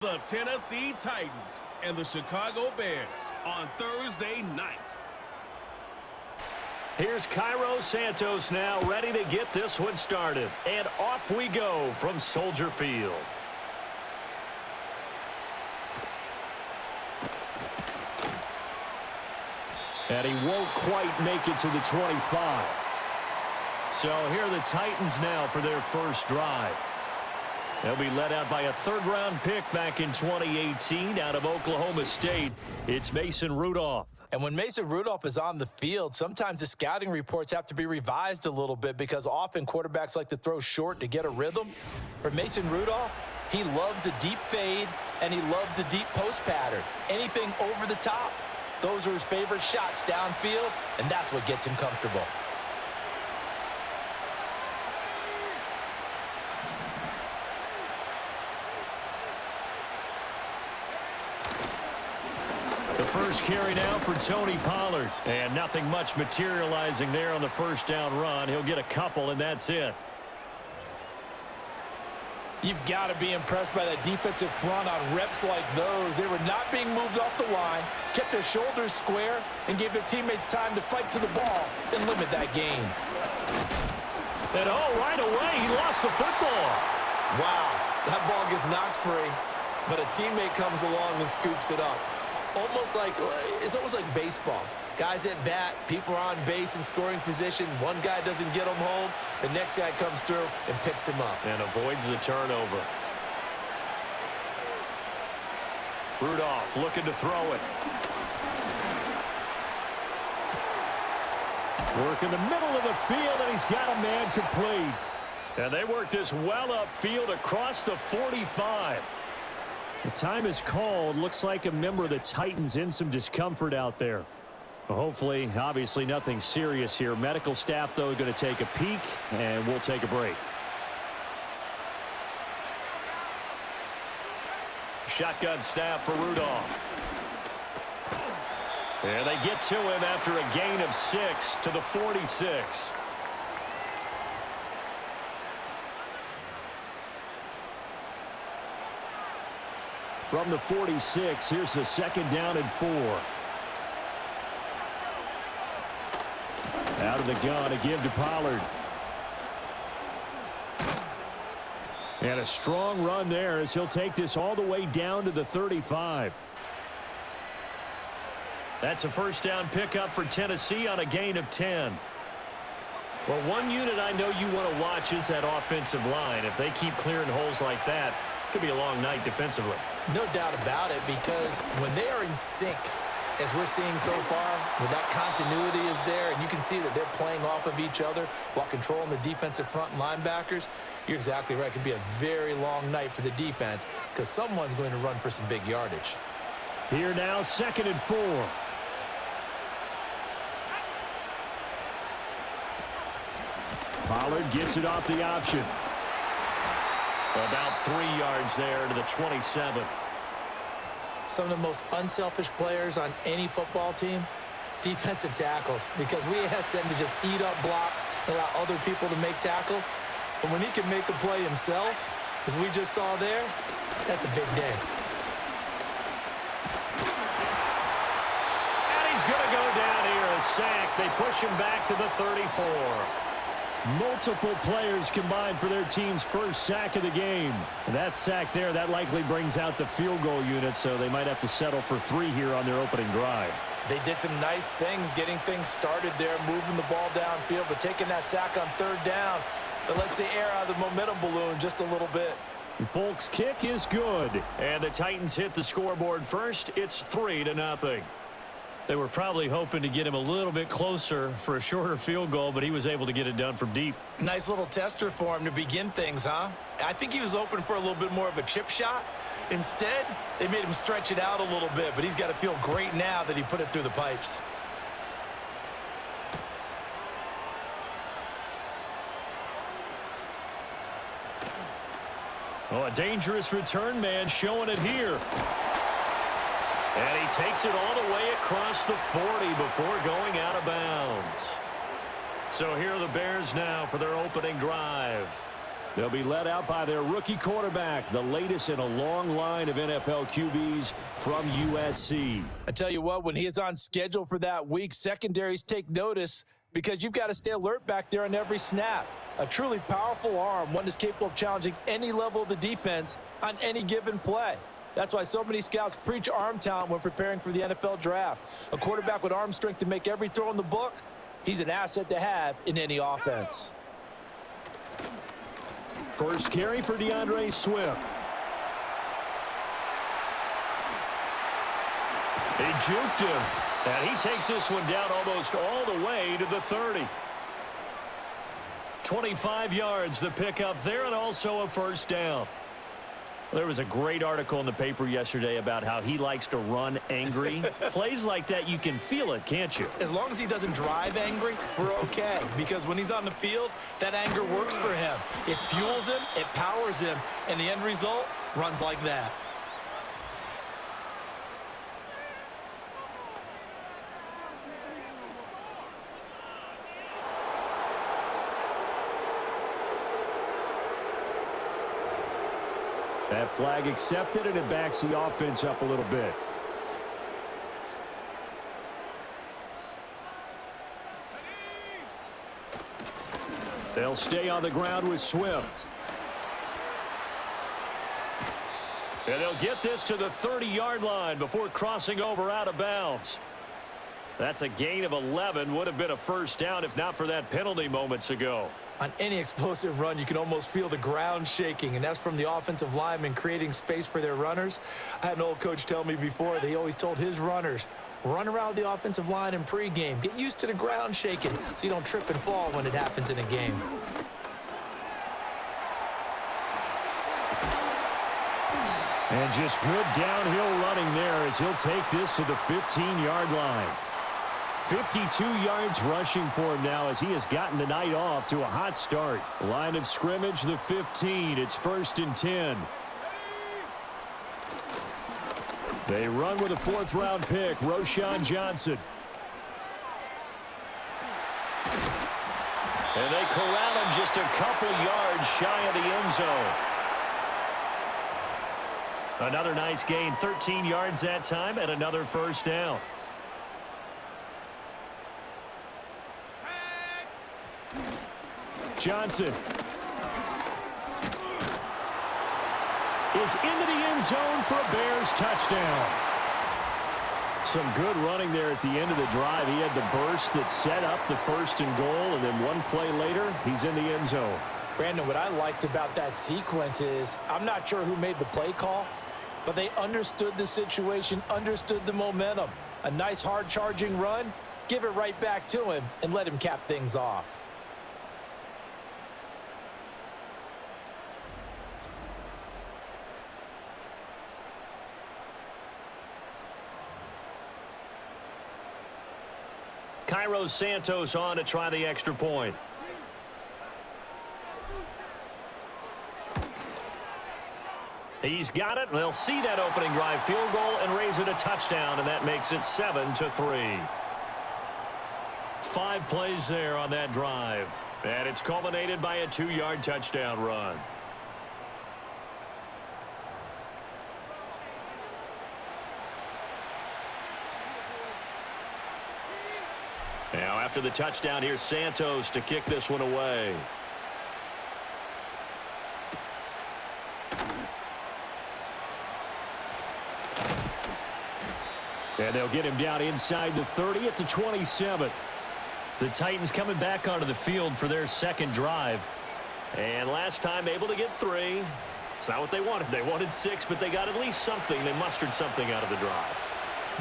The Tennessee Titans and the Chicago Bears on Thursday night. Here's Cairo Santos now ready to get this one started. And off we go from Soldier Field. And he won't quite make it to the 25. So here are the Titans now for their first drive. They'll be led out by a third-round pick back in 2018 out of Oklahoma State. It's Mason Rudolph. And when Mason Rudolph is on the field, sometimes the scouting reports have to be revised a little bit because often quarterbacks like to throw short to get a rhythm. For Mason Rudolph, he loves the deep fade and he loves the deep post pattern. Anything over the top, those are his favorite shots downfield, and that's what gets him comfortable. The first carry now for Tony Pollard. And nothing much materializing there on the first down run. He'll get a couple, and that's it. You've got to be impressed by that defensive front on reps like those. They were not being moved off the line, kept their shoulders square, and gave their teammates time to fight to the ball and limit that gain. And right away, he lost the football. Wow, that ball gets knocked free, but a teammate comes along and scoops it up. It's almost like baseball. Guys at bat, people are on base in scoring position. One guy doesn't get him home. The next guy comes through and picks him up. And avoids the turnover. Rudolph looking to throw it. Work in the middle of the field, and he's got a man complete. And they work this well upfield across the 45. The time is called. Looks like a member of the Titans in some discomfort out there. Hopefully, obviously nothing serious here. Medical staff, though, going to take a peek, and we'll take a break. Shotgun snap for Rudolph. And they get to him after a gain of 6 to the 46. From the 46, here's the second down and 4. Out of the gun to give to Pollard. And a strong run there as he'll take this all the way down to the 35. That's a first down pickup for Tennessee on a gain of 10. Well, one unit I know you want to watch is that offensive line. If they keep clearing holes like that, it could be a long night defensively. No doubt about it, because when they are in sync, as we're seeing so far, when that continuity is there, and you can see that they're playing off of each other while controlling the defensive front and linebackers, you're exactly right. It could be a very long night for the defense because someone's going to run for some big yardage. Here now, 2nd and 4. Pollard gets it off the option. About 3 yards there to the 27. Some of the most unselfish players on any football team, defensive tackles, because we ask them to just eat up blocks and allow other people to make tackles. But when he can make a play himself, as we just saw there, that's a big day. And he's going to go down here, a sack. They push him back to the 34. Multiple players combined for their team's first sack of the game. And that sack there, that likely brings out the field goal unit, so they might have to settle for 3 here on their opening drive. They did some nice things getting things started there, moving the ball downfield, but taking that sack on 3rd down, that lets the air out of the momentum balloon just a little bit. Folks, kick is good. And the Titans hit the scoreboard first. It's 3-0. They were probably hoping to get him a little bit closer for a shorter field goal, but he was able to get it done from deep. Nice little tester for him to begin things, huh? I think he was open for a little bit more of a chip shot. Instead, they made him stretch it out a little bit, but he's got to feel great now that he put it through the pipes. Oh, a dangerous return man showing it here. And he takes it all the way across the 40 before going out of bounds. So here are the Bears now for their opening drive. They'll be led out by their rookie quarterback, the latest in a long line of NFL QBs from USC. I tell you what, when he is on schedule for that week, secondaries take notice because you've got to stay alert back there on every snap. A truly powerful arm, one that's capable of challenging any level of the defense on any given play. That's why so many scouts preach arm talent when preparing for the NFL draft. A quarterback with arm strength to make every throw in the book, he's an asset to have in any offense. First carry for DeAndre Swift. He juked him, and he takes this one down almost all the way to the 30. 25 yards the pickup there, and also a first down. There was a great article in the paper yesterday about how he likes to run angry. Plays like that, you can feel it, can't you? As long as he doesn't drive angry, we're okay. Because when he's on the field, that anger works for him. It fuels him, it powers him, and the end result runs like that. That flag accepted, and it backs the offense up a little bit. They'll stay on the ground with Swift. And they'll get this to the 30-yard line before crossing over out of bounds. That's a gain of 11. Would have been a first down if not for that penalty moments ago. On any explosive run, you can almost feel the ground shaking, and that's from the offensive linemen creating space for their runners. I had an old coach tell me before, they always told his runners, run around the offensive line in pregame. Get used to the ground shaking so you don't trip and fall when it happens in a game. And just good downhill running there as he'll take this to the 15-yard line. 52 yards rushing for him now as he has gotten the night off to a hot start. Line of scrimmage, the 15. It's 1st and 10. They run with a 4th-round pick, Roschon Johnson. And they corral him just a couple yards shy of the end zone. Another nice gain, 13 yards that time, and another first down. Johnson is into the end zone for a Bears touchdown. Some good running there at the end of the drive. He had the burst that set up the 1st and goal, and then one play later, he's in the end zone. Brandon, what I liked about that sequence is I'm not sure who made the play call, but they understood the situation, understood the momentum. A nice hard-charging run, give it right back to him, and let him cap things off. Cairo Santos on to try the extra point. He's got it, and they'll see that opening drive field goal and raise it a touchdown, and that makes it 7-3. 5 plays there on that drive, and it's culminated by a 2-yard touchdown run. Now after the touchdown, here's Santos to kick this one away. And they'll get him down inside the 30 at the 27. The Titans coming back onto the field for their second drive. And last time able to get 3. It's not what they wanted. They wanted 6, but they got at least something. They mustered something out of the drive.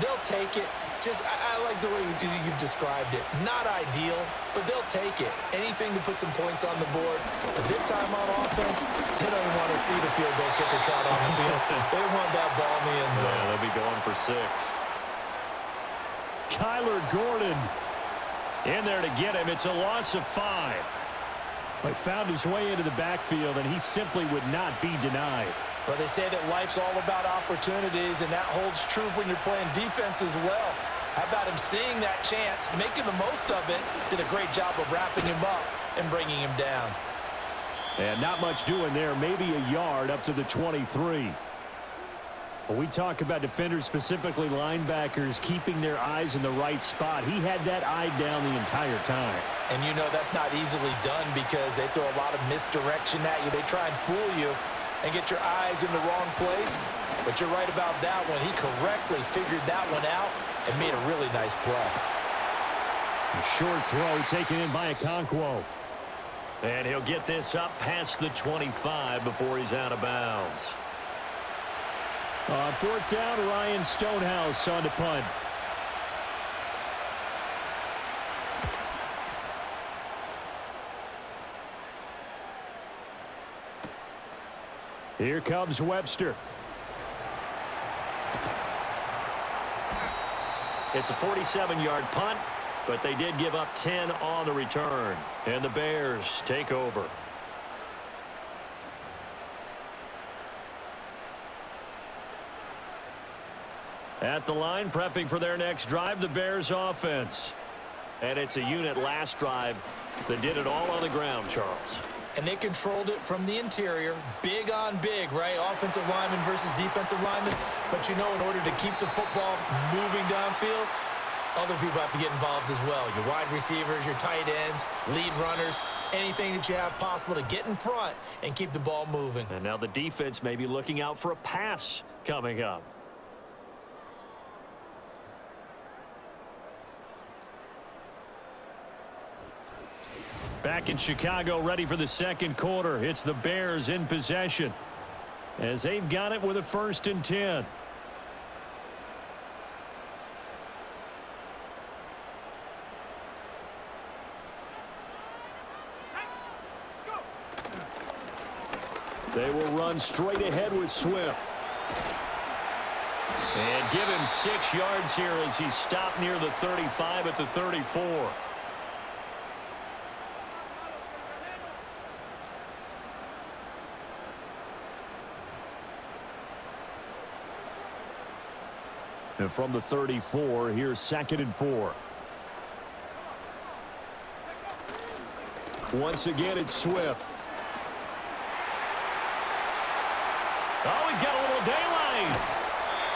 They'll take it. I like the way you've described it. Not ideal, but they'll take it. Anything to put some points on the board. But this time on offense, they don't even want to see the field goal kicker trot on the field. They want that ball in the end zone. Yeah, they'll be going for 6. Kyler Gordon in there to get him. It's a loss of 5. He found his way into the backfield, and he simply would not be denied. Well, they say that life's all about opportunities, and that holds true when you're playing defense as well. How about him seeing that chance, making the most of it, did a great job of wrapping him up and bringing him down. And not much doing there, maybe a yard up to the 23. When we talk about defenders, specifically linebackers, keeping their eyes in the right spot, he had that eye down the entire time. And you know that's not easily done because they throw a lot of misdirection at you. They try and fool you and get your eyes in the wrong place. But you're right about that one. He correctly figured that one out and made a really nice play. A short throw taken in by Okonkwo. And he'll get this up past the 25 before he's out of bounds. On fourth down, Ryan Stonehouse on the punt. Here comes Webster. It's a 47-yard punt, but they did give up 10 on the return. And the Bears take over. At the line, prepping for their next drive, the Bears offense. And it's a unit last drive that did it all on the ground, Charles. And they controlled it from the interior. Big on big, right? Offensive lineman versus defensive lineman. But you know, in order to keep the football moving downfield, other people have to get involved as well. Your wide receivers, your tight ends, lead runners, anything that you have possible to get in front and keep the ball moving. And now the defense may be looking out for a pass coming up. Back in Chicago, ready for the second quarter. It's the Bears in possession as they've got it with a 1st and 10. They will run straight ahead with Swift. And give him 6 yards here as he stopped near the 35 at the 34. And from the 34, here's 2nd and 4. Once again, it's Swift. Oh, he's got a little daylight.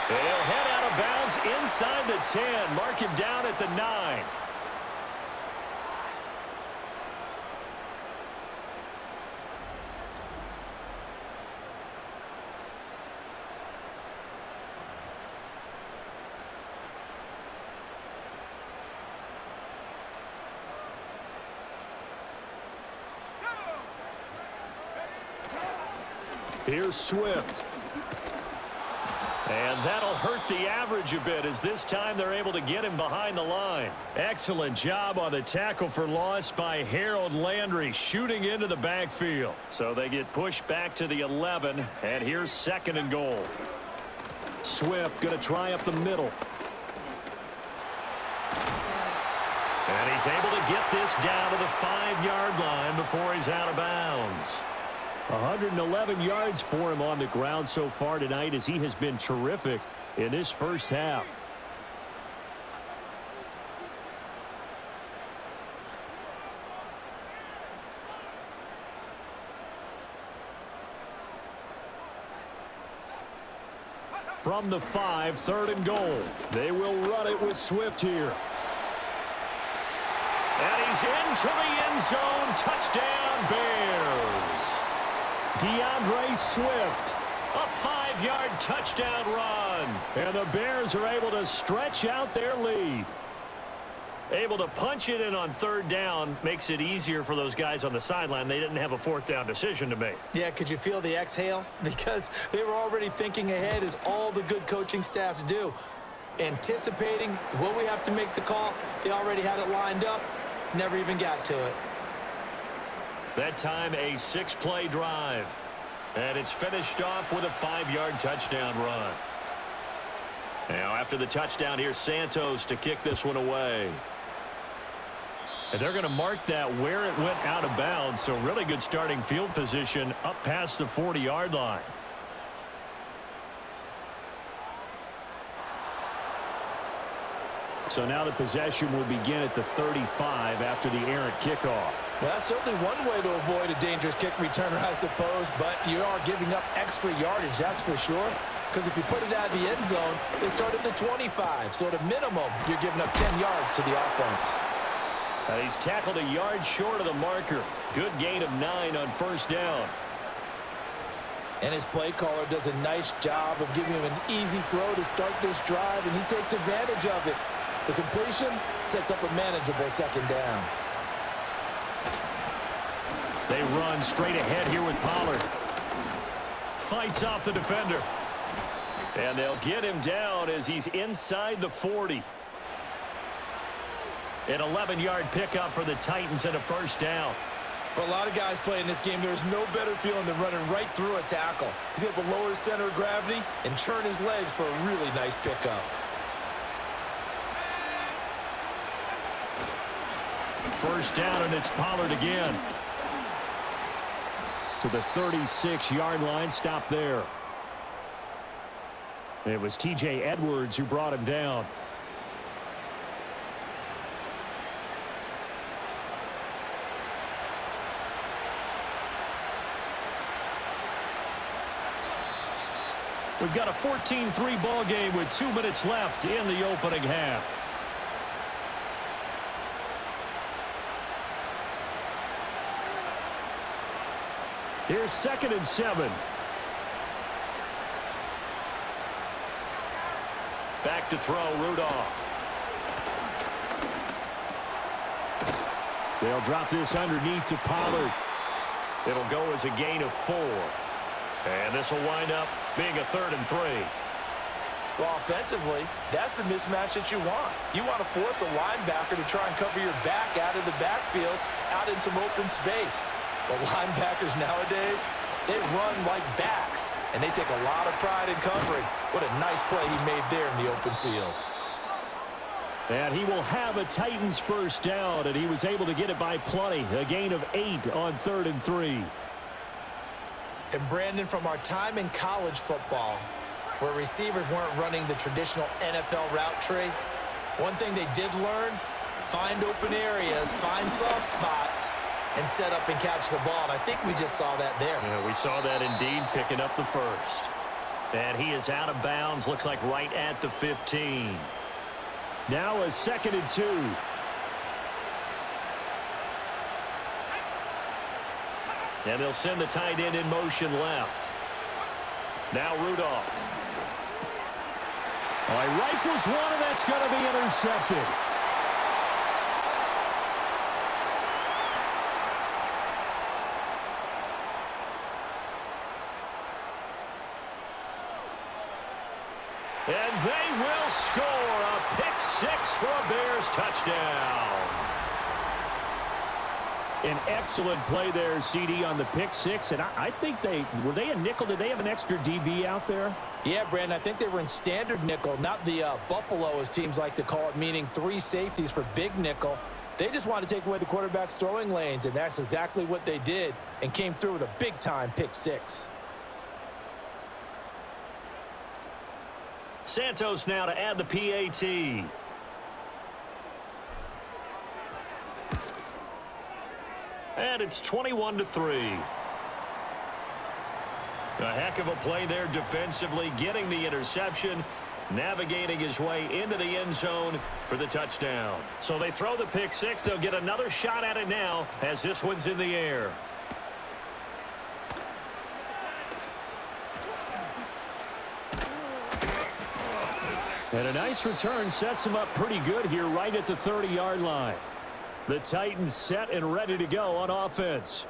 He'll head out of bounds inside the 10. Mark him down at the 9. Here's Swift. And that'll hurt the average a bit as this time they're able to get him behind the line. Excellent job on the tackle for loss by Harold Landry, shooting into the backfield. So they get pushed back to the 11, and here's 2nd and goal. Swift going to try up the middle. And he's able to get this down to the 5-yard line before he's out of bounds. 111 yards for him on the ground so far tonight as he has been terrific in this first half. From the 5, 3rd and goal. They will run it with Swift here. And he's into the end zone. Touchdown, Bears. DeAndre Swift, a 5-yard touchdown run. And the Bears are able to stretch out their lead. Able to punch it in on 3rd down makes it easier for those guys on the sideline. They didn't have a 4th down decision to make. Yeah, could you feel the exhale? Because they were already thinking ahead, as all the good coaching staffs do. Anticipating, will we have to make the call? They already had it lined up. Never even got to it. That time a 6-play drive. And it's finished off with a 5-yard touchdown run. Now after the touchdown, here's Santos to kick this one away. And they're going to mark that where it went out of bounds. So really good starting field position up past the 40-yard line. So now the possession will begin at the 35 after the errant kickoff. Well, that's certainly one way to avoid a dangerous kick returner, I suppose, but you are giving up extra yardage, that's for sure. Because if you put it out of the end zone, they start at the 25. So at a minimum, you're giving up 10 yards to the offense. He's tackled a yard short of the marker. Good gain of 9 on first down. And his play caller does a nice job of giving him an easy throw to start this drive, and he takes advantage of it. The completion sets up a manageable second down. They run straight ahead here with Pollard. Fights off the defender. And they'll get him down as he's inside the 40. An 11-yard pickup for the Titans and a first down. For a lot of guys playing this game, there's no better feeling than running right through a tackle. He's able to lower his center of gravity and churn his legs for a really nice pickup. First down, and it's Pollard again. To the 36-yard line, stop there. It was T.J. Edwards who brought him down. We've got a 14-3 ball game with 2 minutes left in the opening half. Here's 2nd and 7. Back to throw, Rudolph. They'll drop this underneath to Pollard. It'll go as a gain of 4. And this will wind up being a 3rd and 3. Well, offensively, that's the mismatch that you want. You want to force a linebacker to try and cover your back out of the backfield, out in some open space. But linebackers nowadays, they run like backs, and they take a lot of pride in covering. What a nice play he made there in the open field. And he will have a Titans first down, and he was able to get it by plenty. A gain of 8 on 3rd and 3. And Brandon, from our time in college football, where receivers weren't running the traditional NFL route tree, one thing they did learn, find open areas, find soft spots, and set up and catch the ball. And I think we just saw that there. Yeah, we saw that indeed, picking up the first. And he is out of bounds, looks like right at the 15. Now a 2nd and 2. And they'll send the tight end in motion left. Now Rudolph. Oh, he rifles one, and that's going to be intercepted. And they will score a pick-6 for a Bears touchdown. An excellent play there, CD, on the pick-6. And I think were they a nickel? Did they have an extra DB out there? Yeah, Brandon, I think they were in standard nickel, not the Buffalo, as teams like to call it, meaning 3 safeties for big nickel. They just wanted to take away the quarterback's throwing lanes, and that's exactly what they did, and came through with a big-time pick-6. Santos now to add the PAT. And it's 21-3. A heck of a play there defensively, getting the interception, navigating his way into the end zone for the touchdown. So they throw the pick-6. They'll get another shot at it now as this one's in the air. And a nice return sets him up pretty good here right at the 30-yard line. The Titans set and ready to go on offense.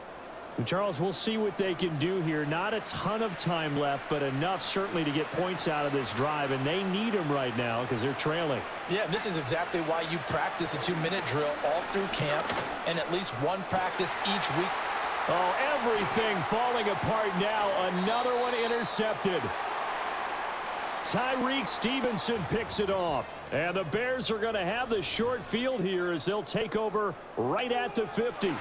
And Charles, we'll see what they can do here. Not a ton of time left, but enough certainly to get points out of this drive, and they need them right now because they're trailing. Yeah, this is exactly why you practice a 2-minute drill all through camp and at least one practice each week. Oh, everything falling apart now. Another one intercepted. Tyreek Stevenson picks it off. And the Bears are going to have the short field here as they'll take over right at the 50.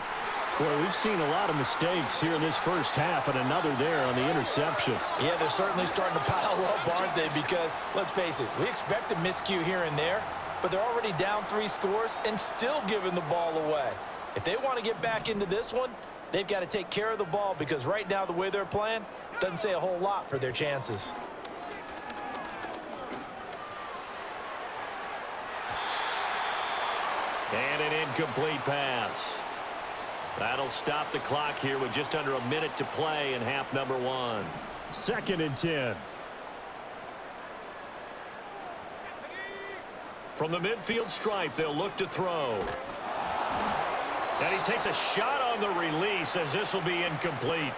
Well, we've seen a lot of mistakes here in this first half, and another there on the interception. Yeah, they're certainly starting to pile up, aren't they? Because, let's face it, we expect a miscue here and there. but they're already down 3 scores and still giving the ball away. If they want to get back into this one, they've got to take care of the ball because right now the way they're playing doesn't say a whole lot for their chances. And an incomplete pass. That'll stop the clock here with just under a minute to play in half number 1. 2nd and 10. From the midfield stripe, they'll look to throw. And he takes a shot on the release as this will be incomplete.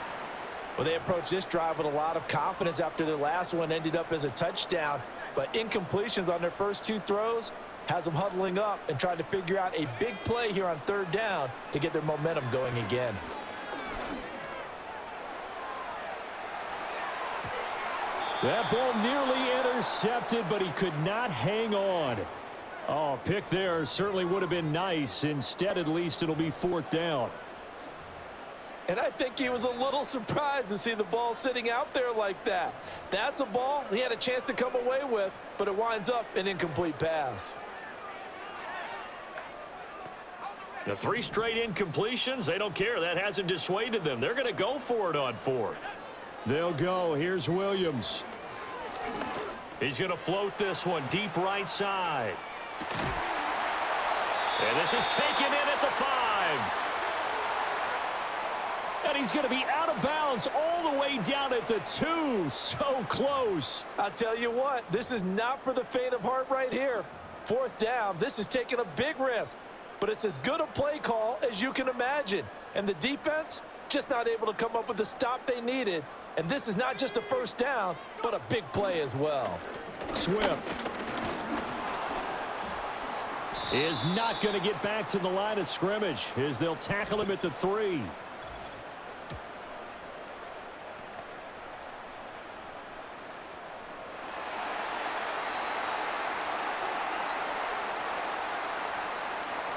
Well, they approached this drive with a lot of confidence after their last one ended up as a touchdown. But incompletions on their first 2 throws has them huddling up and trying to figure out a big play here on 3rd down to get their momentum going again. That ball nearly intercepted, but he could not hang on. Oh, pick there certainly would have been nice. Instead, at least it'll be 4th down. And I think he was a little surprised to see the ball sitting out there like that. That's a ball he had a chance to come away with, but it winds up an incomplete pass. The 3 straight incompletions, they don't care. That hasn't dissuaded them. They're going to go for it on 4th. They'll go. Here's Williams. He's going to float this one deep right side. And this is taken in at the 5. And he's going to be out of bounds all the way down at the 2. So close. I'll tell you what, this is not for the faint of heart right here. 4th down, this is taking a big risk. But it's as good a play call as you can imagine. And the defense just not able to come up with the stop they needed. And this is not just a 1st down, but a big play as well. Swift is not going to get back to the line of scrimmage as they'll tackle him at the 3.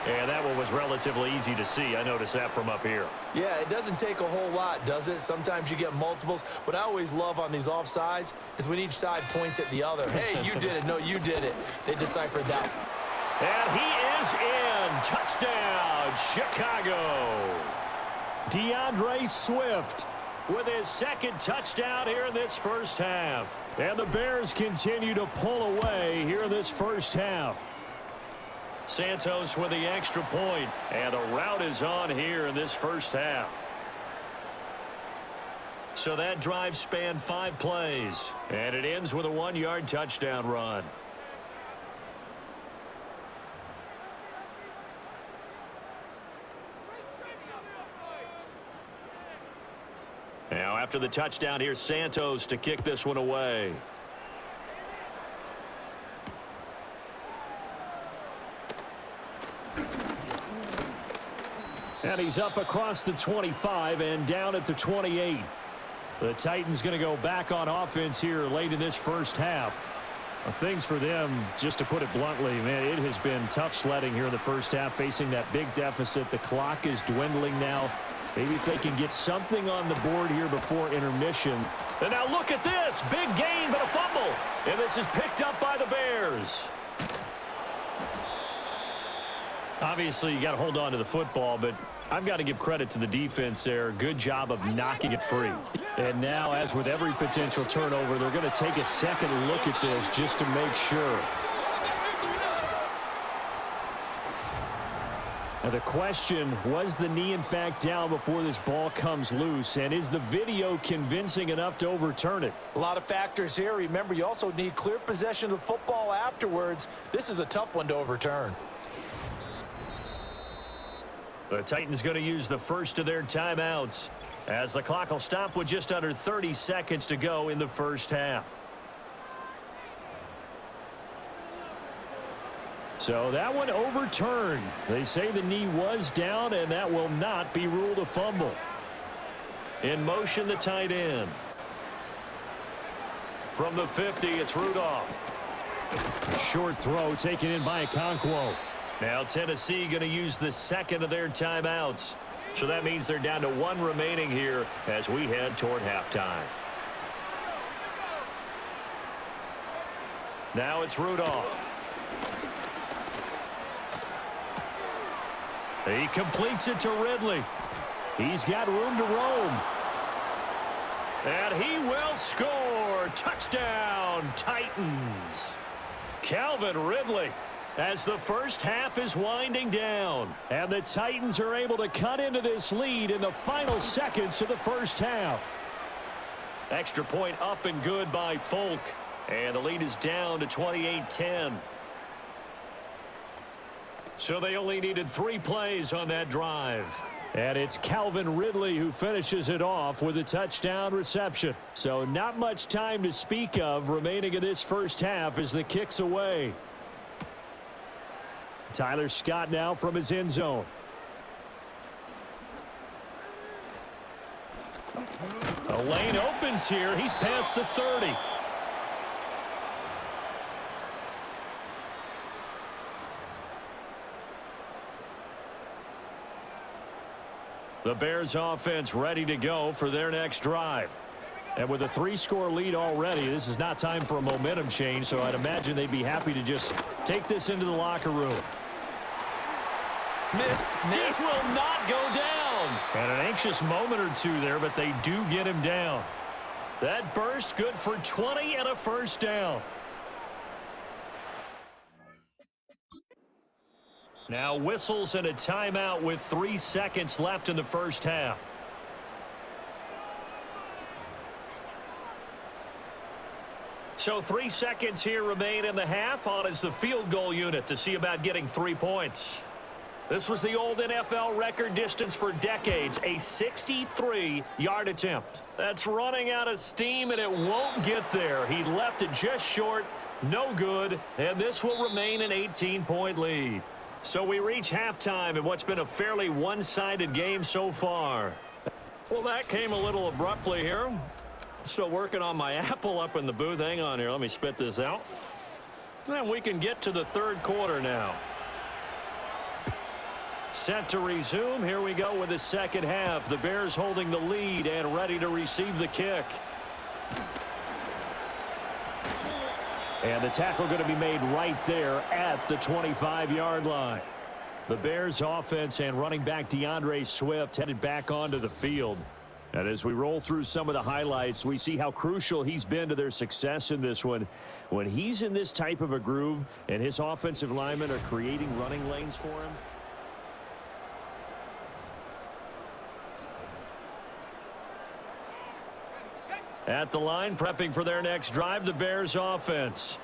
And that one was relatively easy to see. I noticed that from up here. Yeah, it doesn't take a whole lot, does it? Sometimes you get multiples. What I always love on these offsides is when each side points at the other. Hey, you did it. No, you did it. They deciphered that. And he is in. Touchdown, Chicago. DeAndre Swift with his 2nd touchdown here in this 1st half. And the Bears continue to pull away here in this 1st half. Santos with the extra point, and the route is on here in this 1st half. So that drive spanned 5 plays, and it ends with a 1-yard touchdown run. Now after the touchdown, here's Santos to kick this one away. And he's up across the 25 and down at the 28. The Titans going to go back on offense here late in this 1st half. Things for them, just to put it bluntly, man, it has been tough sledding here in the 1st half, facing that big deficit. The clock is dwindling now. Maybe if they can get something on the board here before intermission. And now look at this. Big gain, but a fumble. And this is picked up by the Bears. Obviously, you got to hold on to the football, but I've got to give credit to the defense there. Good job of knocking it free. And now, as with every potential turnover, they're going to take a second look at this just to make sure. Now the question, was the knee in fact down before this ball comes loose? And is the video convincing enough to overturn it? A lot of factors here. Remember, you also need clear possession of the football afterwards. This is a tough one to overturn. The Titans going to use the first of their timeouts as the clock will stop with just under 30 seconds to go in the 1st half. So that one overturned. They say the knee was down, and that will not be ruled a fumble. In motion, the tight end. From the 50, it's Rudolph. Short throw taken in by Okonkwo. Now Tennessee going to use the second of their timeouts. So that means they're down to 1 remaining here as we head toward halftime. Now it's Rudolph. He completes it to Ridley. He's got room to roam. And he will score. Touchdown, Titans. Calvin Ridley, as the first half is winding down. And the Titans are able to cut into this lead in the final seconds of the first half. Extra point up and good by Folk. And the lead is down to 28-10. So they only needed 3 plays on that drive. And it's Calvin Ridley who finishes it off with a touchdown reception. So not much time to speak of remaining in this first half as the kick's away. Tyler Scott now from his end zone. A lane opens here. He's past the 30. The Bears offense ready to go for their next drive. And with a 3-score lead already, this is not time for a momentum change, so I'd imagine they'd be happy to just take this into the locker room. Missed. This will not go down. And an anxious moment or two there, but they do get him down. That burst good for 20 and a first down. Now whistles and a timeout with 3 seconds left in the first half. So 3 seconds here remain in the half. On is the field goal unit to see about getting 3 points. This was the old NFL record distance for decades, a 63-yard attempt. That's running out of steam, and it won't get there. He left it just short, no good, and this will remain an 18-point lead. So we reach halftime in what's been a fairly one-sided game so far. Well, that came a little abruptly here. Still working on my apple up in the booth. Hang on here. Let me spit this out. And we can get to the third quarter now. Set to resume. Here we go with the second half. The Bears holding the lead and ready to receive the kick. And the tackle going to be made right there at the 25-yard line. The Bears offense and running back DeAndre Swift headed back onto the field. And as we roll through some of the highlights, we see how crucial he's been to their success in this one. When he's in this type of a groove and his offensive linemen are creating running lanes for him, at the line, prepping for their next drive, the Bears offense.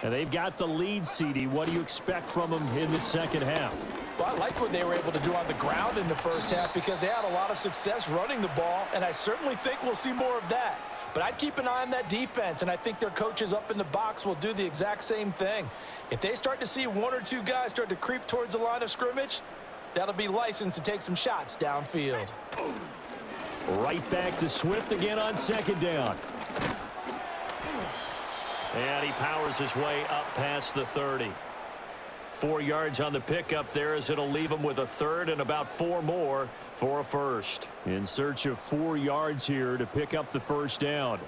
And they've got the lead, CD. What do you expect from them in the second half? Well, I like what they were able to do on the ground in the first half because they had a lot of success running the ball, and I certainly think we'll see more of that. But I'd keep an eye on that defense, and I think their coaches up in the box will do the exact same thing. If they start to see 1 or 2 guys start to creep towards the line of scrimmage, that'll be licensed to take some shots downfield. Right back to Swift again on second down. And he powers his way up past the 30. 4 yards on the pickup there as it'll leave him with a third and about 4 more for a first. In search of 4 yards here to pick up the first down.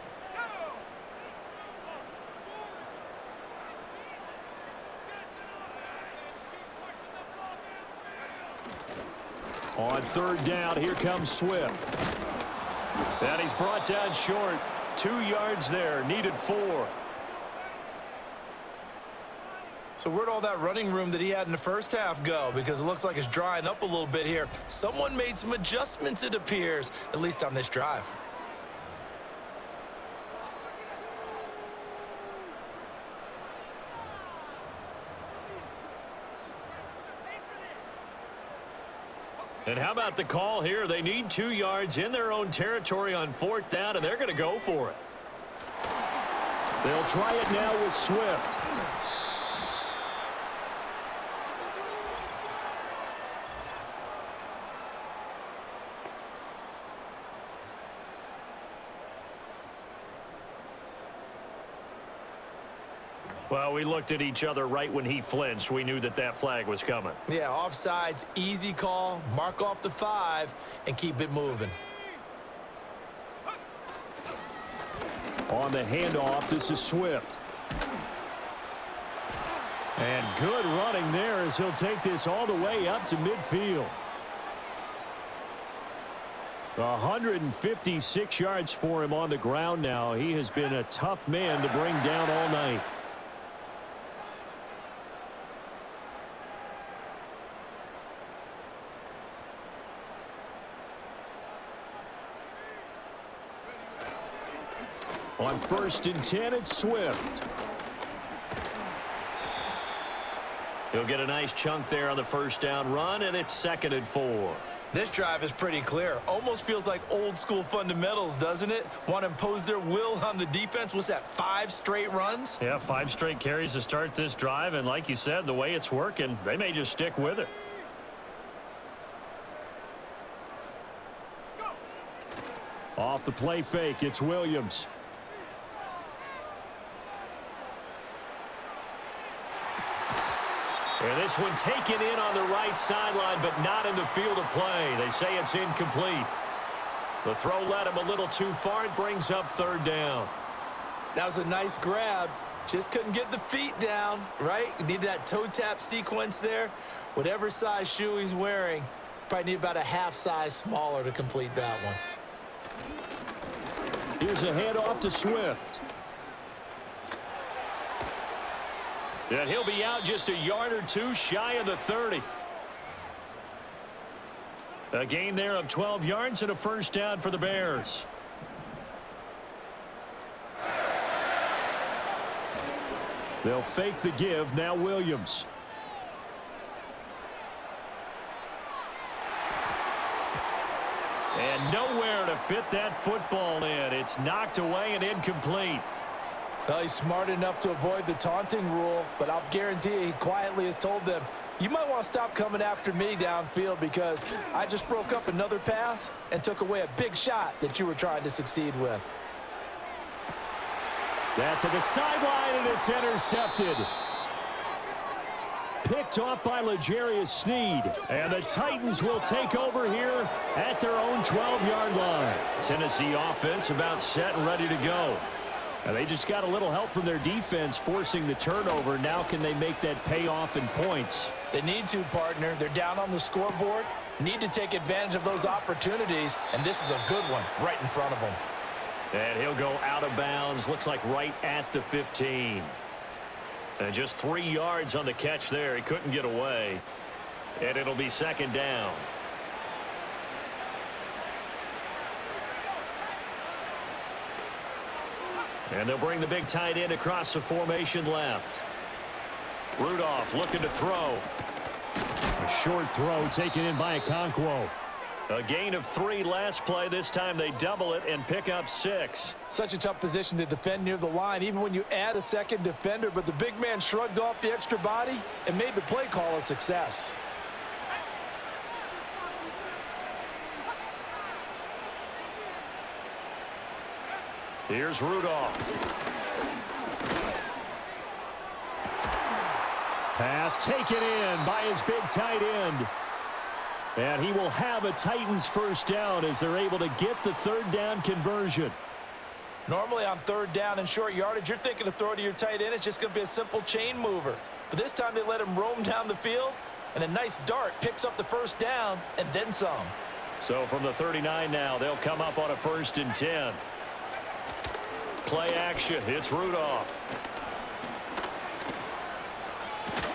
On third down, here comes Swift. And he's brought down short. 2 yards there, needed 4. So where'd all that running room that he had in the first half go? Because it looks like it's drying up a little bit here. Someone made some adjustments, it appears, at least on this drive. And how about the call here? They need 2 yards in their own territory on fourth down, and they're going to go for it. They'll try it now with Swift. Well, we looked at each other right when he flinched. We knew that that flag was coming. Yeah, offsides, easy call, mark off the 5, and keep it moving. On the handoff, this is Swift. And good running there as he'll take this all the way up to midfield. 156 yards for him on the ground now. He has been a tough man to bring down all night. On 1st and 10, it's Swift. He'll get a nice chunk there on the first down run, and it's 2nd and 4. This drive is pretty clear. Almost feels like old school fundamentals, doesn't it? Want to impose their will on the defense. Was that 5 straight runs? Yeah, 5 straight carries to start this drive, and like you said, the way it's working, they may just stick with it. Off the play fake, it's Williams. And this one taken in on the right sideline, but not in the field of play. They say it's incomplete. The throw led him a little too far. It brings up 3rd down. That was a nice grab. Just couldn't get the feet down, right? Needed that toe tap sequence there. Whatever size shoe he's wearing, probably need about a half size smaller to complete that one. Here's a handoff to Swift. And he'll be out just a yard or two shy of the 30. A gain there of 12 yards and a first down for the Bears. They'll fake the give. Now Williams. And nowhere to fit that football in. It's knocked away and incomplete. Well, he's smart enough to avoid the taunting rule, but I'll guarantee you he quietly has told them, you might want to stop coming after me downfield because I just broke up another pass and took away a big shot that you were trying to succeed with. That to the sideline, and it's intercepted. Picked off by L'Jarius Sneed. And the Titans will take over here at their own 12-yard line. Tennessee offense about set and ready to go. And they just got a little help from their defense forcing the turnover. Now can they make that pay off in points? They need to, partner. They're down on the scoreboard. Need to take advantage of those opportunities, and this is a good one right in front of them. And he'll go out of bounds. Looks like right at the 15. And just 3 yards on the catch there. He couldn't get away. And it'll be 2nd down. And they'll bring the big tight end across the formation left. Rudolph looking to throw. A short throw taken in by Okonkwo. A gain of 3 last play. This time they double it and pick up 6. Such a tough position to defend near the line, even when you add a second defender. But the big man shrugged off the extra body and made the play call a success. Here's Rudolph. Pass taken in by his big tight end. And he will have a Titans first down as they're able to get the 3rd down conversion. Normally on 3rd down and short yardage, you're thinking to throw to your tight end. It's just going to be a simple chain mover. But this time they let him roam down the field, and a nice dart picks up the first down and then some. So from the 39 now, they'll come up on a 1st and 10. Play action. It's Rudolph.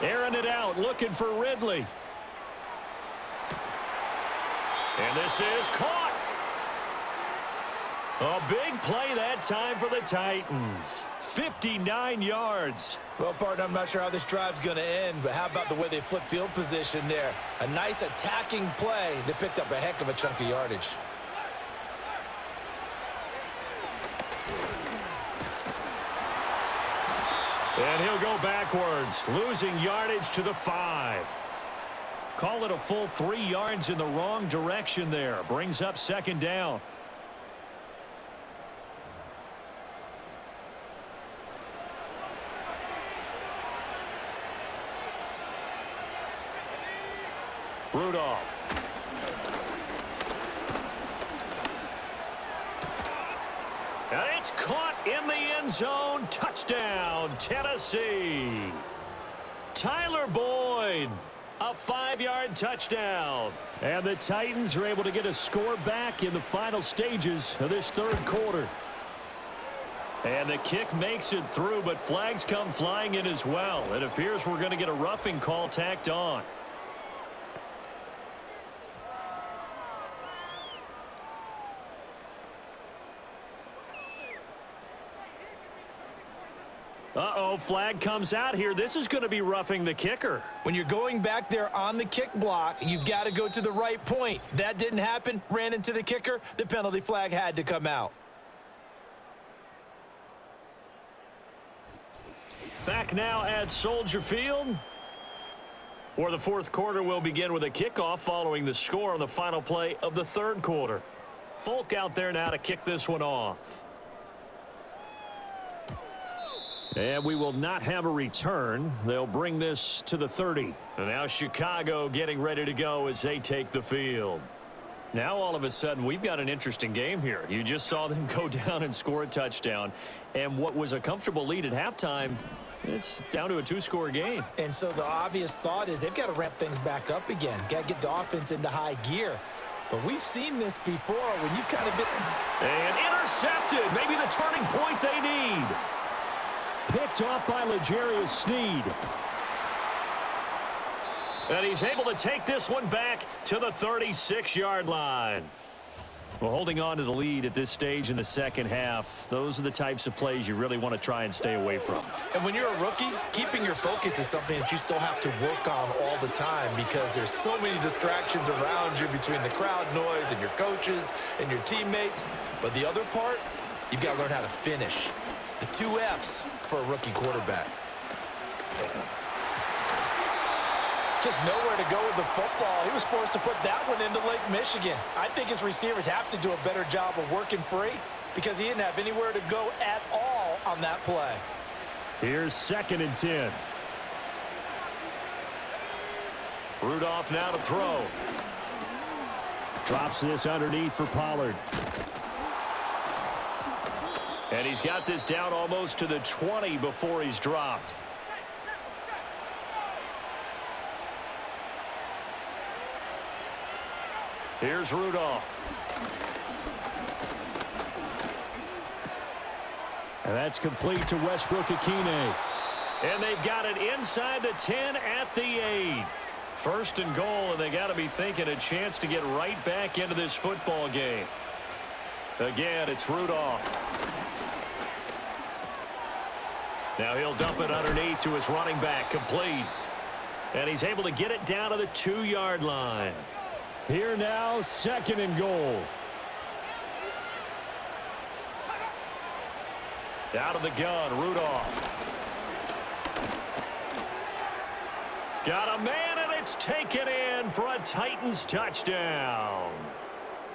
Airing it out, looking for Ridley. And this is caught. A big play that time for the Titans. 59 yards. Well, partner, I'm not sure how this drive's going to end, but how about the way they flip field position there? A nice attacking play that picked up a heck of a chunk of yardage. And he'll go backwards, losing yardage to the 5. Call it a full 3 yards in the wrong direction there. Brings up 2nd down. Rudolph. And it's caught in the end zone. Touchdown, Tennessee. Tyler Boyd. A 5-yard touchdown. And the Titans are able to get a score back in the final stages of this third quarter. And the kick makes it through, but flags come flying in as well. It appears we're going to get a roughing call tacked on. Uh-oh, flag comes out here. This is going to be roughing the kicker. When you're going back there on the kick block, you've got to go to the right point. That didn't happen. Ran into the kicker. The penalty flag had to come out. Back now at Soldier Field, where the fourth quarter will begin with a kickoff following the score on the final play of the third quarter. Folk out there now to kick this one off. And we will not have a return. They'll bring this to the 30. And now Chicago getting ready to go as they take the field. Now all of a sudden we've got an interesting game here. You just saw them go down and score a touchdown. And what was a comfortable lead at halftime, it's down to a 2-score game. And so the obvious thought is they've got to ramp things back up again. Got to get the offense into high gear. But we've seen this before when you've kind of been... And intercepted. Maybe the turning point they need. Picked off by L'Jarius Sneed. And he's able to take this one back to the 36-yard line. Well, holding on to the lead at this stage in the second half, those are the types of plays you really want to try and stay away from. And when you're a rookie, keeping your focus is something that you still have to work on all the time because there's so many distractions around you between the crowd noise and your coaches and your teammates. But the other part, you've got to learn how to finish. It's the 2 F's for a rookie quarterback. Just nowhere to go with the football. He was forced to put that one into Lake Michigan. I think his receivers have to do a better job of working free because he didn't have anywhere to go at all on that play. Here's 2nd and 10. Rudolph now to throw. Drops this underneath for Pollard. And he's got this down almost to the 20 before he's dropped. Here's Rudolph. And that's complete to Westbrook-Ikhine. And they've got it inside the 10 at the 8. 1st and goal, and they got to be thinking a chance to get right back into this football game. Again, it's Rudolph. Now he'll dump it underneath to his running back, complete. And he's able to get it down to the 2-yard line. Here now, 2nd and goal. Out of the gun, Rudolph. Got a man, and it's taken in for a Titans touchdown.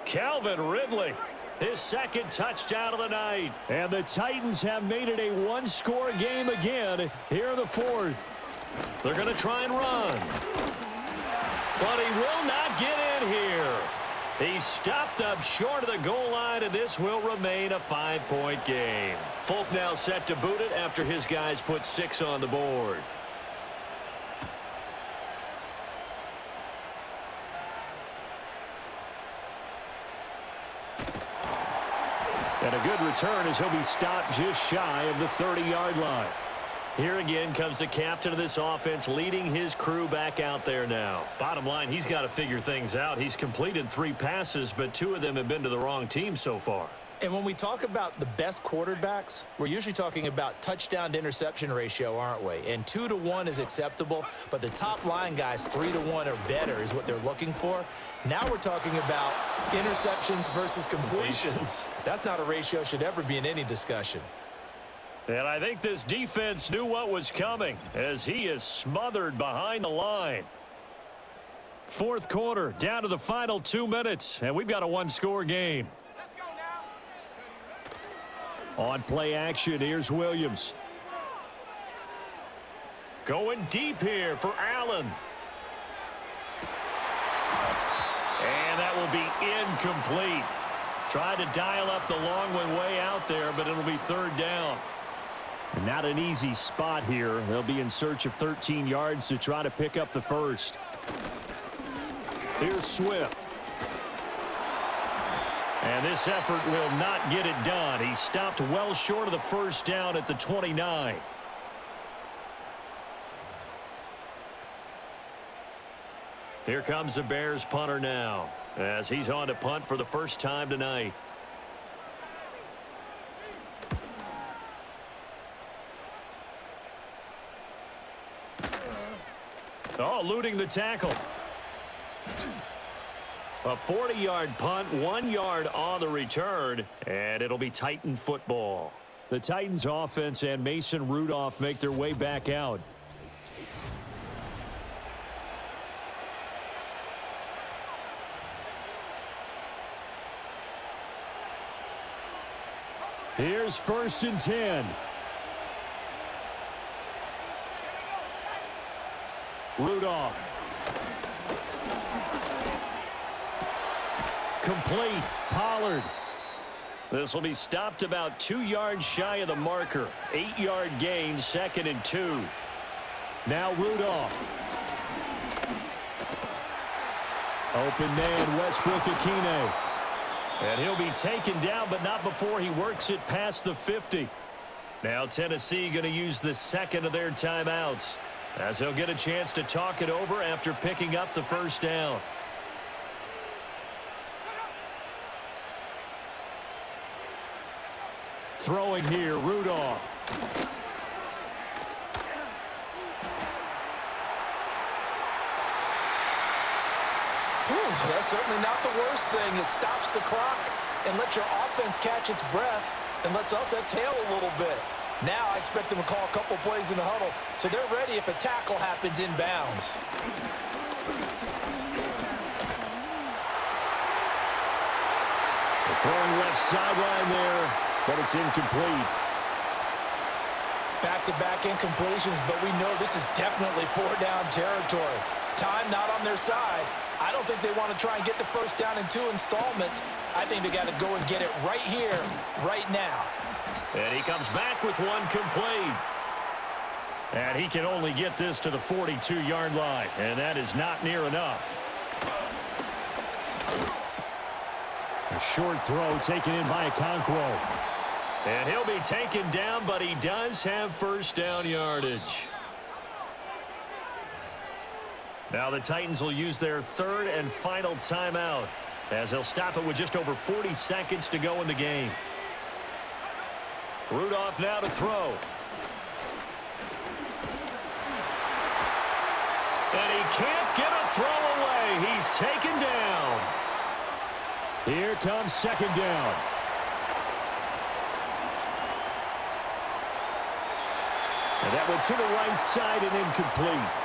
Calvin Ridley, his 2nd touchdown of the night. And the Titans have made it a 1-score game again here in the 4th. They're going to try and run. But he will not get in here. He's stopped up short of the goal line, and this will remain a 5-point game. Folk now set to boot it after his guys put 6 on the board. And a good return as he'll be stopped just shy of the 30-yard line. Here again comes the captain of this offense leading his crew back out there now. Bottom line, he's got to figure things out. He's completed 3 passes, but 2 of them have been to the wrong team so far. And when we talk about the best quarterbacks, we're usually talking about touchdown to interception ratio, aren't we? And 2-to-1 is acceptable, but the top line guys, 3-to-1 or better is what they're looking for. Now we're talking about interceptions versus completions. That's not a ratio should ever be in any discussion. And I think this defense knew what was coming as he is smothered behind the line. 4th quarter, down to the final 2 minutes, and we've got a 1-score game. Let's go now. On play action, here's Williams. Going deep here for Allen. And that will be incomplete. Tried to dial up the long one way out there, but it'll be 3rd down. And not an easy spot here. They'll be in search of 13 yards to try to pick up the first. Here's Swift. And this effort will not get it done. He stopped well short of the first down at the 29. Here comes the Bears punter now, as he's on to punt for the first time tonight. Oh, eluding the tackle. A 40-yard punt, 1 yard on the return, and it'll be Titan football. The Titans offense and Mason Rudolph make their way back out. Here's 1st and 10. Rudolph. Complete. Pollard. This will be stopped about 2 yards shy of the marker. 8-yard gain, 2nd and 2. Now Rudolph. Open man, Westbrook-Akine. And he'll be taken down, but not before he works it past the 50. Now Tennessee going to use the second of their timeouts, as they'll get a chance to talk it over after picking up the first down. Throwing here, Rudolph. That's certainly not the worst thing. It stops the clock and lets your offense catch its breath and lets us exhale a little bit. Now I expect them to call a couple plays in the huddle, so they're ready if a tackle happens inbounds. Throwing left sideline there, but it's incomplete. Back-to-back incompletions, but we know this is definitely 4-down territory. Time not on their side. I don't think they want to try and get the first down in 2 installments. I think they got to go and get it right here, right now. And he comes back with one complete. And he can only get this to the 42-yard line, and that is not near enough. A short throw taken in by Okonkwo. And he'll be taken down, but he does have first down yardage. Now the Titans will use their 3rd and final timeout, as they'll stop it with just over 40 seconds to go in the game. Rudolph now to throw. And he can't get a throw away. He's taken down. Here comes 2nd down. And that went to the right side and incomplete.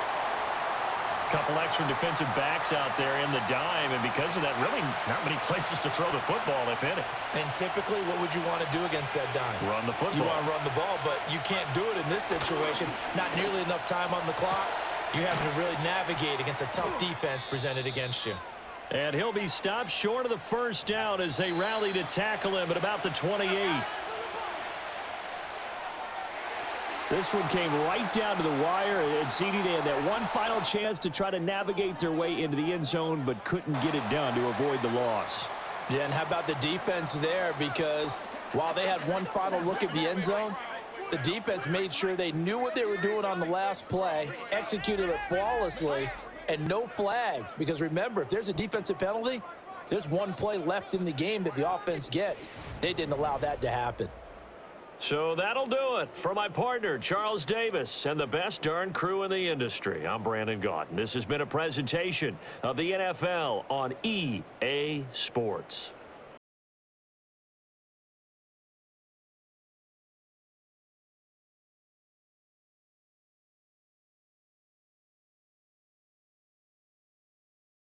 Couple extra defensive backs out there in the dime, and because of that, really not many places to throw the football, if any. And typically, what would you want to do against that dime? Run the football. You want to run the ball, but you can't do it in this situation. Not nearly enough time on the clock. You have to really navigate against a tough defense presented against you. And he'll be stopped short of the first down as they rally to tackle him at about the 28. This one came right down to the wire, and CD, they had that one final chance to try to navigate their way into the end zone, but couldn't get it done to avoid the loss. Yeah, and how about the defense there? Because while they had one final look at the end zone, the defense made sure they knew what they were doing on the last play, executed it flawlessly, and no flags. Because remember, if there's a defensive penalty, there's one play left in the game that the offense gets. They didn't allow that to happen. So that'll do it. For my partner, Charles Davis, and the best darn crew in the industry, I'm Brandon Gaudin. This has been a presentation of the NFL on EA Sports.